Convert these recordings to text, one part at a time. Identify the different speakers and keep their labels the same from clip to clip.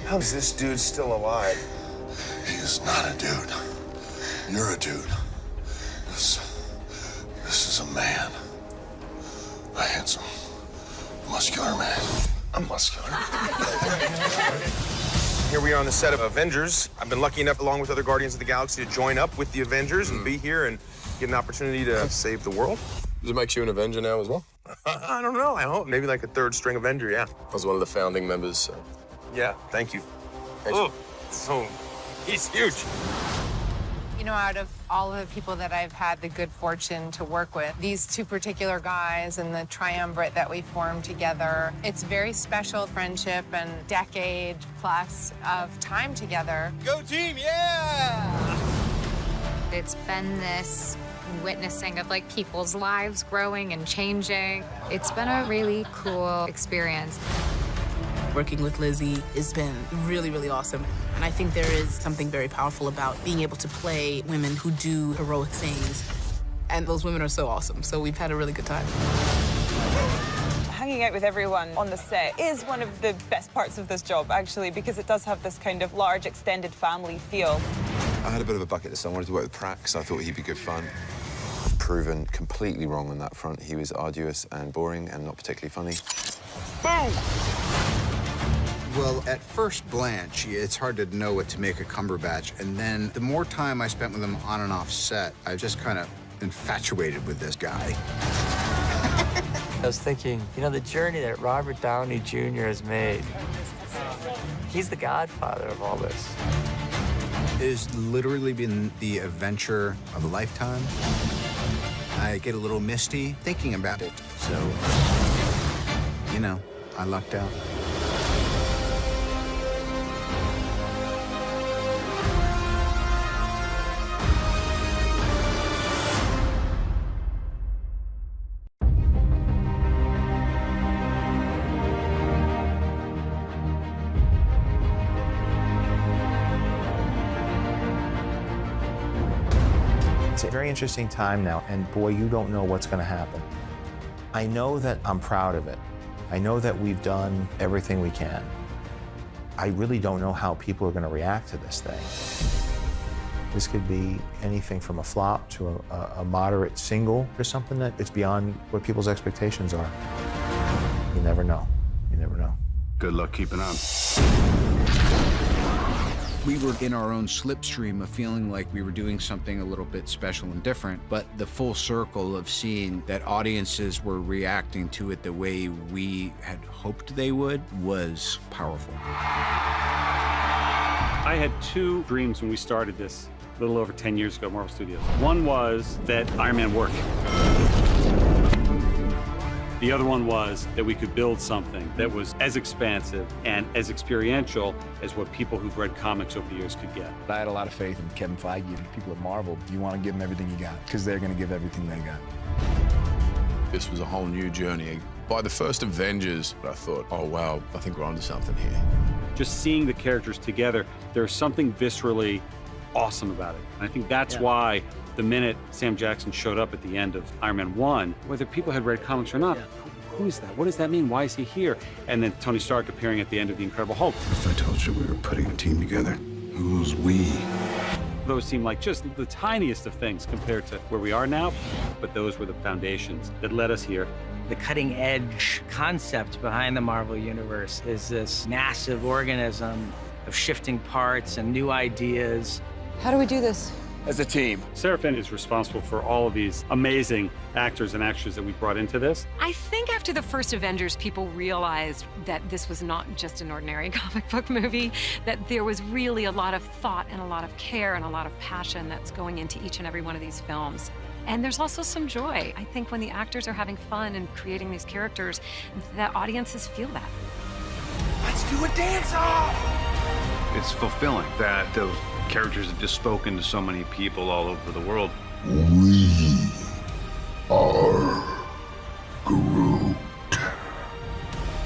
Speaker 1: How is this dude still alive?
Speaker 2: He is not a dude. You're a dude. This is a man. A handsome, muscular man. I'm muscular.
Speaker 1: Here we are on the set of Avengers. I've been lucky enough, along with other Guardians of the Galaxy, to join up with the Avengers and be here and get an opportunity to save the world.
Speaker 3: Does it make you an Avenger now as well?
Speaker 1: I don't know. I hope. Maybe like a third string Avenger, yeah.
Speaker 3: I was one of the founding members, so.
Speaker 1: Yeah, thank you.
Speaker 3: Thanks.
Speaker 1: Oh, so he's huge.
Speaker 4: You know, out of all of the people that I've had the good fortune to work with, these two particular guys and the triumvirate that we formed together, it's very special friendship and decade plus of time together.
Speaker 5: Go team, yeah!
Speaker 6: It's been this witnessing of like people's lives growing and changing. It's been a really cool experience.
Speaker 7: Working with Lizzie has been really, really awesome. And I think there is something very powerful about being able to play women who do heroic things. And those women are so awesome, so we've had a really good time.
Speaker 8: Hanging out with everyone on the set is one of the best parts of this job, actually, because it does have this kind of large, extended family feel.
Speaker 9: I had a bit of a bucket list. I wanted to work with Prax. I thought he'd be good fun. Proven completely wrong on that front. He was arduous and boring and not particularly funny.
Speaker 1: Boom!
Speaker 10: Well, at first blanch, it's hard to know what to make of Cumberbatch. And then the more time I spent with him on and off set, I just kind of infatuated with this guy.
Speaker 11: I was thinking, you know, the journey that Robert Downey Jr. has made, he's the godfather of all this.
Speaker 10: It has literally been the adventure of a lifetime. I get a little misty thinking about it. So, you know, I lucked out.
Speaker 12: It's a very interesting time now, and boy, you don't know what's going to happen. I know that I'm proud of it. I know that we've done everything we can. I really don't know how people are going to react to this thing. This could be anything from a flop to a moderate single or something that it's beyond what people's expectations are. You never know. You never know.
Speaker 13: Good luck keeping up.
Speaker 10: We were in our own slipstream of feeling like we were doing something a little bit special and different, but the full circle of seeing that audiences were reacting to it the way we had hoped they would was powerful.
Speaker 13: I had two dreams when we started this a little over 10 years ago at Marvel Studios. One was that Iron Man worked. The other one was that we could build something that was as expansive and as experiential as what people who've read comics over the years could get.
Speaker 14: I had a lot of faith in Kevin Feige and the people at Marvel. You want to give them everything you got, because they're going to give everything they got.
Speaker 3: This was a whole new journey. By the first Avengers, I thought, oh, wow, I think we're onto something here.
Speaker 13: Just seeing the characters together, there's something viscerally awesome about it. And I think that's why the minute Sam Jackson showed up at the end of Iron Man 1, whether people had read comics or not, who is that? What does that mean? Why is he here? And then Tony Stark appearing at the end of The Incredible Hulk.
Speaker 2: If I told you we were putting a team together, who's we?
Speaker 13: Those seem like just the tiniest of things compared to where we are now, but those were the foundations that led us here.
Speaker 11: The cutting-edge concept behind the Marvel Universe is this massive organism of shifting parts and new ideas.
Speaker 8: How do we do this?
Speaker 3: As a team.
Speaker 13: Sarah Finn is responsible for all of these amazing actors and actresses that we brought into this.
Speaker 15: I think after the first Avengers, people realized that this was not just an ordinary comic book movie, that there was really a lot of thought and a lot of care and a lot of passion that's going into each and every one of these films. And there's also some joy. I think when the actors are having fun and creating these characters, the audiences feel that.
Speaker 5: Let's do a dance-off! It's fulfilling that those characters have just spoken to so many people all over the world.
Speaker 2: We are Groot.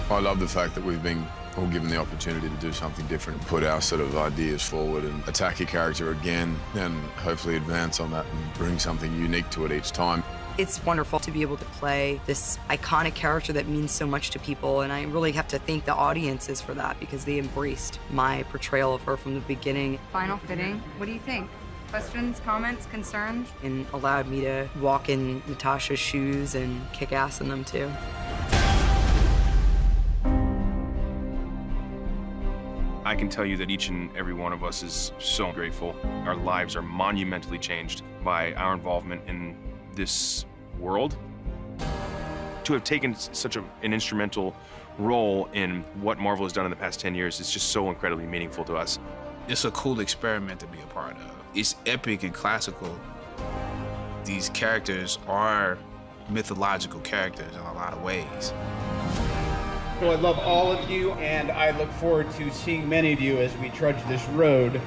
Speaker 3: I love the fact that we've been all given the opportunity to do something different, put our sort of ideas forward and attack a character again, and hopefully advance on that and bring something unique to it each time.
Speaker 16: It's wonderful to be able to play this iconic character that means so much to people, and I really have to thank the audiences for that because they embraced my portrayal of her from the beginning.
Speaker 17: Final fitting, what do you think? Questions, comments, concerns?
Speaker 16: And allowed me to walk in Natasha's shoes and kick ass in them too.
Speaker 1: I can tell you that each and every one of us is so grateful. Our lives are monumentally changed by our involvement in this world. To have taken such an instrumental role in what Marvel has done in the past 10 years is just so incredibly meaningful to us.
Speaker 18: It's a cool experiment to be a part of. It's epic and classical. These characters are mythological characters in a lot of ways.
Speaker 19: So I love all of you, and I look forward to seeing many of you as we trudge this road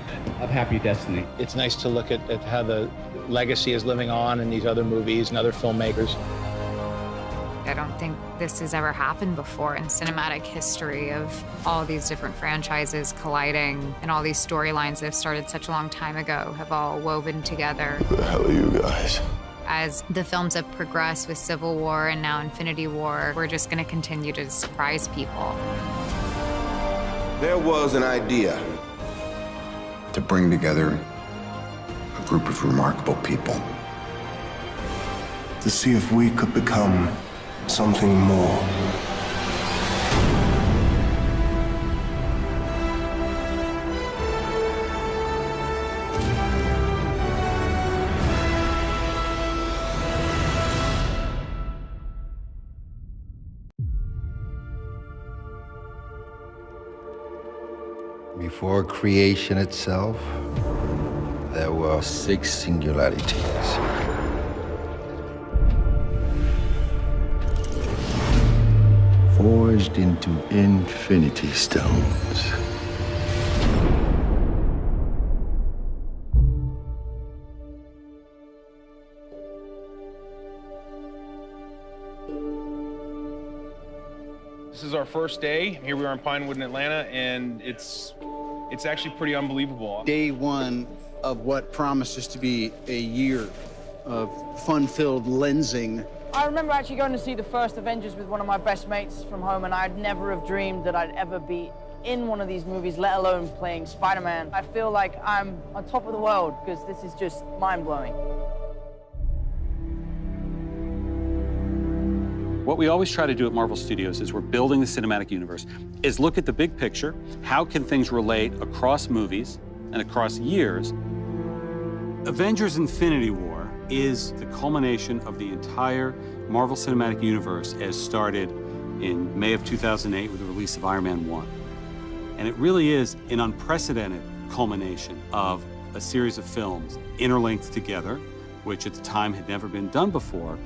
Speaker 19: of happy destiny.
Speaker 20: It's nice to look at how the legacy is living on in these other movies and other filmmakers.
Speaker 6: I don't think this has ever happened before in cinematic history of all these different franchises colliding and all these storylines that have started such a long time ago have all woven together.
Speaker 2: Who the hell are you guys?
Speaker 6: As the films have progressed with Civil War and now Infinity War, we're just going to continue to surprise people.
Speaker 21: There was an idea
Speaker 2: To bring together a group of remarkable people. To see if we could become something more.
Speaker 22: Before creation itself, there were 6 singularities. Forged into infinity stones.
Speaker 1: This is our first day. Here we are in Pinewood in Atlanta, and it's actually pretty unbelievable.
Speaker 19: Day one of what promises to be a year of fun-filled lensing.
Speaker 23: I remember actually going to see the first Avengers with one of my best mates from home, and I'd never have dreamed that I'd ever be in one of these movies, let alone playing Spider-Man. I feel like I'm on top of the world because this is just mind-blowing.
Speaker 13: What we always try to do at Marvel Studios is we're building the cinematic universe, is look at the big picture. How can things relate across movies and across years? Avengers Infinity War is the culmination of the entire Marvel Cinematic Universe as started in May of 2008 with the release of Iron Man 1. And it really is an unprecedented culmination of a series of films interlinked together, which at the time had never been done before.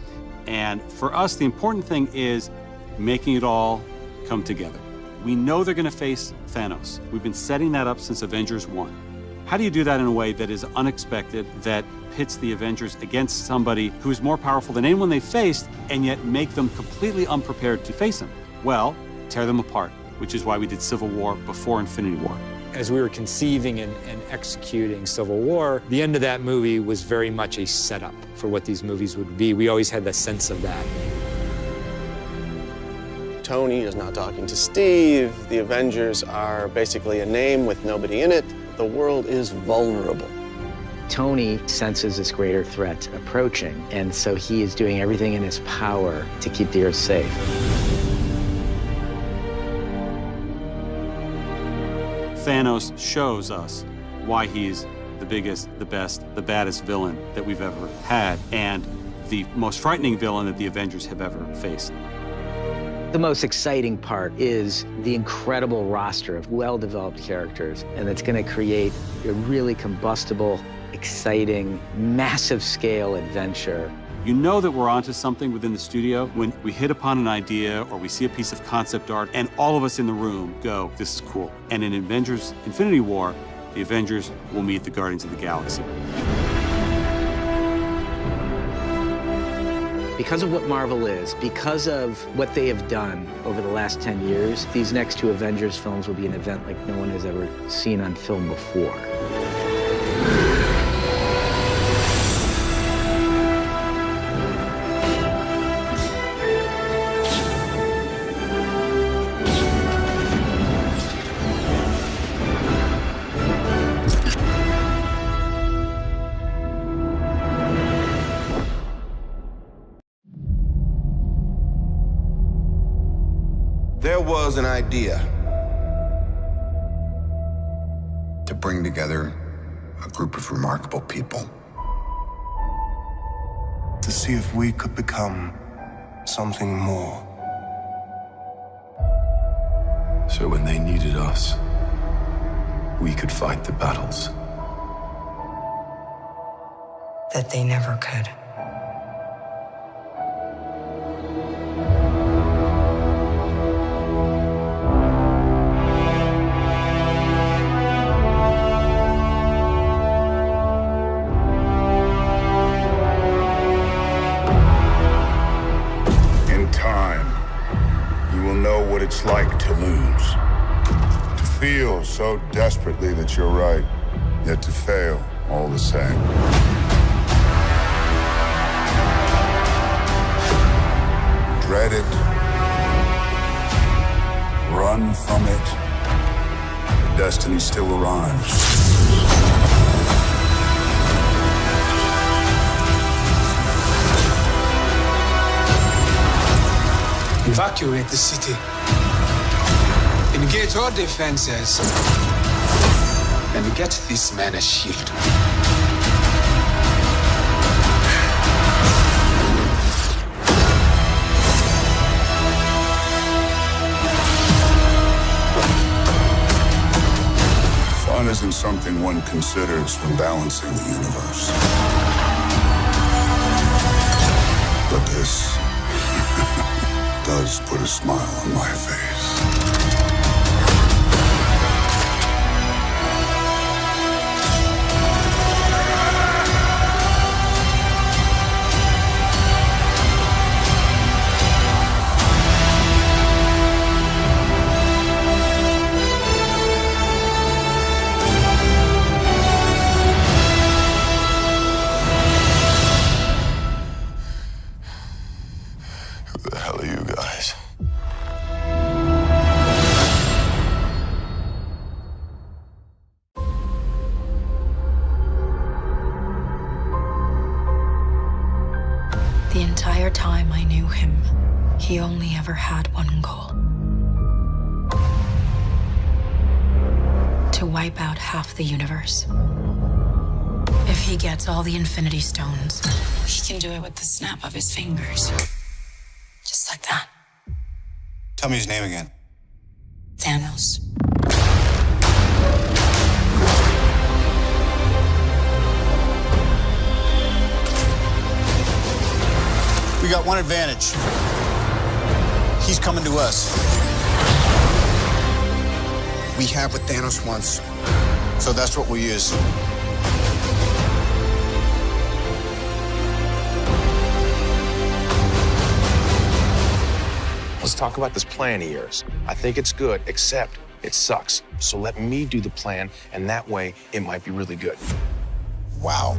Speaker 13: And for us, the important thing is making it all come together. We know they're going to face Thanos. We've been setting that up since Avengers 1. How do you do that in a way that is unexpected, that pits the Avengers against somebody who's more powerful than anyone they faced, and yet make them completely unprepared to face him? Well, tear them apart, which is why we did Civil War before Infinity War.
Speaker 24: As we were conceiving and executing Civil War, the end of that movie was very much a setup for what these movies would be. We always had the sense of that.
Speaker 25: Tony is not talking to Steve. The Avengers are basically a name with nobody in it. The world is vulnerable.
Speaker 11: Tony senses this greater threat approaching, and so he is doing everything in his power to keep the Earth safe.
Speaker 13: Thanos shows us why he's the biggest, the best, the baddest villain that we've ever had, and the most frightening villain that the Avengers have ever faced.
Speaker 11: The most exciting part is the incredible roster of well-developed characters, and it's going to create a really combustible, exciting, massive-scale adventure.
Speaker 13: You know that we're onto something within the studio when we hit upon an idea or we see a piece of concept art and all of us in the room go, this is cool. And in Avengers Infinity War, the Avengers will meet the Guardians of the Galaxy.
Speaker 11: Because of what Marvel is, because of what they have done over the last 10 years, these next 2 Avengers films will be an event like no one has ever seen on film before.
Speaker 21: an idea.
Speaker 22: To bring together a group of remarkable people.
Speaker 2: To see if we could become something more.
Speaker 3: So when they needed us, we could fight the battles
Speaker 16: That they never could.
Speaker 22: In time, you will know what it's like to lose. To feel so desperately that you're right, yet to fail all the same. Dread it. Run from it. Destiny still arrives.
Speaker 4: Evacuate the city. Engage all defenses. And get this man a shield.
Speaker 22: Fun isn't something one considers when balancing the universe. But this does put a smile on my face. Who the hell are you guys?
Speaker 7: The entire time I knew him, he only ever had one goal. To wipe out half the universe. If he gets all the Infinity Stones, he can do it with the snap of his fingers. Just like that.
Speaker 9: Tell me his name again.
Speaker 7: Thanos.
Speaker 9: We got one advantage. He's coming to us. We have what Thanos wants, so that's what we'll use.
Speaker 1: Let's talk about this plan of yours. I think it's good, except it sucks. So let me do the plan, and that way it might be really good.
Speaker 9: Wow.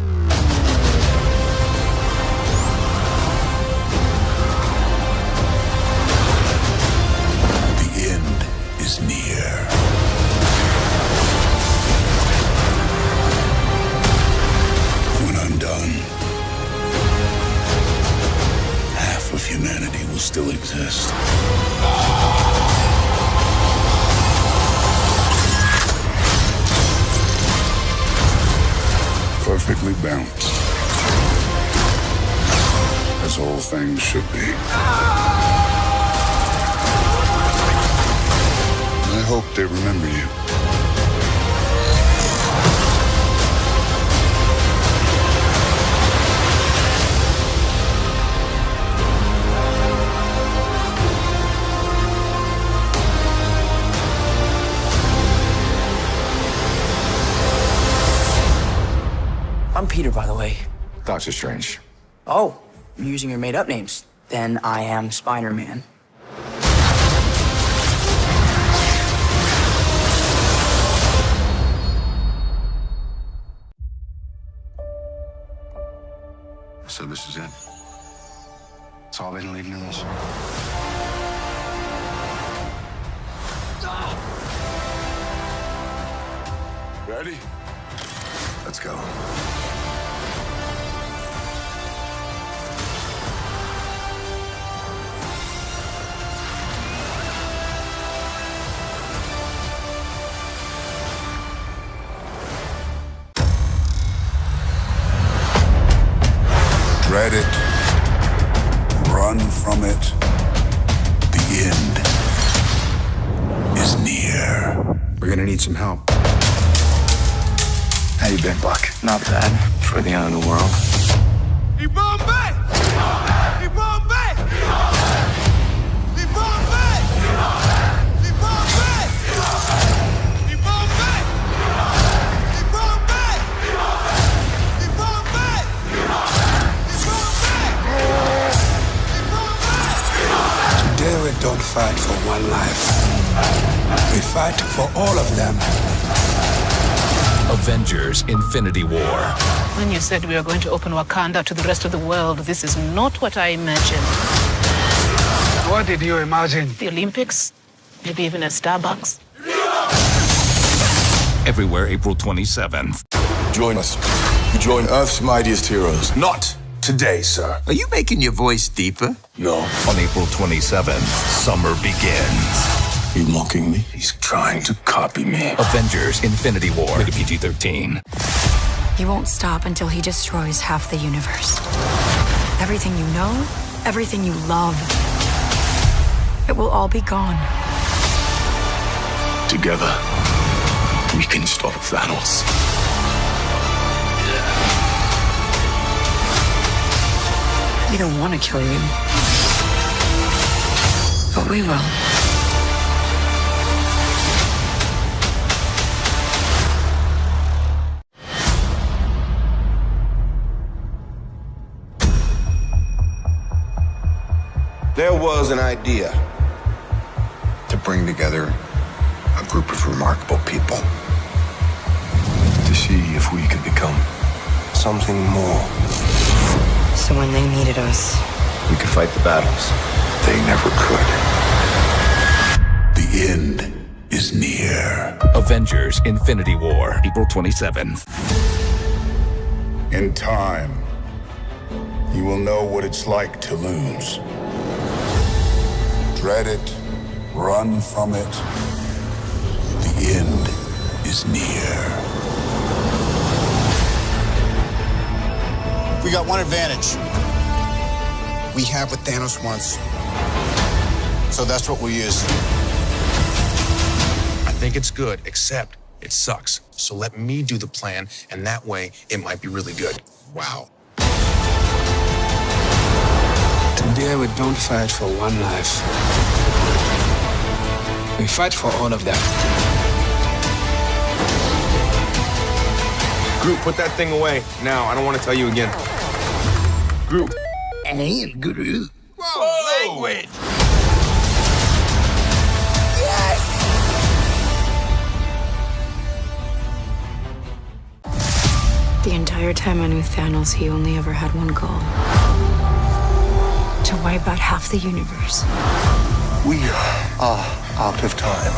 Speaker 22: The end is near. When I'm done, half of humanity will still exist. Perfectly balanced. As all things should be. I hope they remember you.
Speaker 10: I'm Peter, by the way.
Speaker 3: Doctor Strange.
Speaker 10: Oh, you're using your made-up names. Then I am Spider-Man.
Speaker 22: So this is it. It's all been leading to this. Ready? Let's go.
Speaker 5: We're gonna need some help.
Speaker 11: How you been, Buck? Not bad. For the end of the world.
Speaker 22: Today we don't fight for one life. We fight for all of them.
Speaker 8: Avengers Infinity War.
Speaker 12: When you said we were going to open Wakanda to the rest of the world, this is not what I imagined.
Speaker 22: What did you imagine?
Speaker 12: The Olympics? Maybe even a Starbucks?
Speaker 8: Everywhere April 27th.
Speaker 22: Join us. You join Earth's mightiest heroes. Not today, sir.
Speaker 14: Are you making your voice deeper?
Speaker 22: No.
Speaker 8: On April 27th, summer begins.
Speaker 22: You mocking me? He's trying to copy me.
Speaker 8: Avengers Infinity War. Rated PG-13.
Speaker 7: He won't stop until he destroys half the universe. Everything you know, everything you love, it will all be gone.
Speaker 22: Together, we can stop Thanos.
Speaker 7: We don't want to kill you, but we will.
Speaker 21: There was an idea
Speaker 22: To bring together a group of remarkable people. To see if we could become something more.
Speaker 16: So when they needed us,
Speaker 22: We could fight the battles. They never could. The end is near.
Speaker 8: Avengers Infinity War. April 27th.
Speaker 22: In time, you will know what it's like to lose. Dread it, run from it. The end is near.
Speaker 9: We got one advantage. We have what Thanos wants. So that's what we'll use.
Speaker 15: I think it's good, except it sucks. So let me do the plan, and that way it might be really good. Wow.
Speaker 9: Today we don't fight for one life. We fight for all of them.
Speaker 1: Groot, put that thing away. Now, I don't want to tell you again. Groot.
Speaker 14: Hey, Groot.
Speaker 1: Whoa, language!
Speaker 7: The entire time I knew Thanos, he only ever had one goal. To wipe out half the universe.
Speaker 22: We are out of time.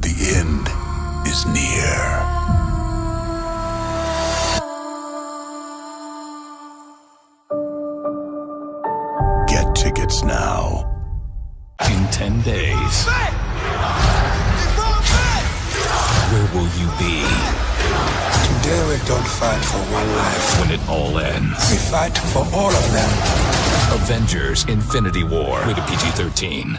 Speaker 22: The end is near. Get tickets now.
Speaker 8: In 10 days. Where will you be?
Speaker 22: Today we don't fight for one life.
Speaker 8: When it all ends.
Speaker 22: We fight for all of them.
Speaker 8: Avengers Infinity War. Rated PG-13.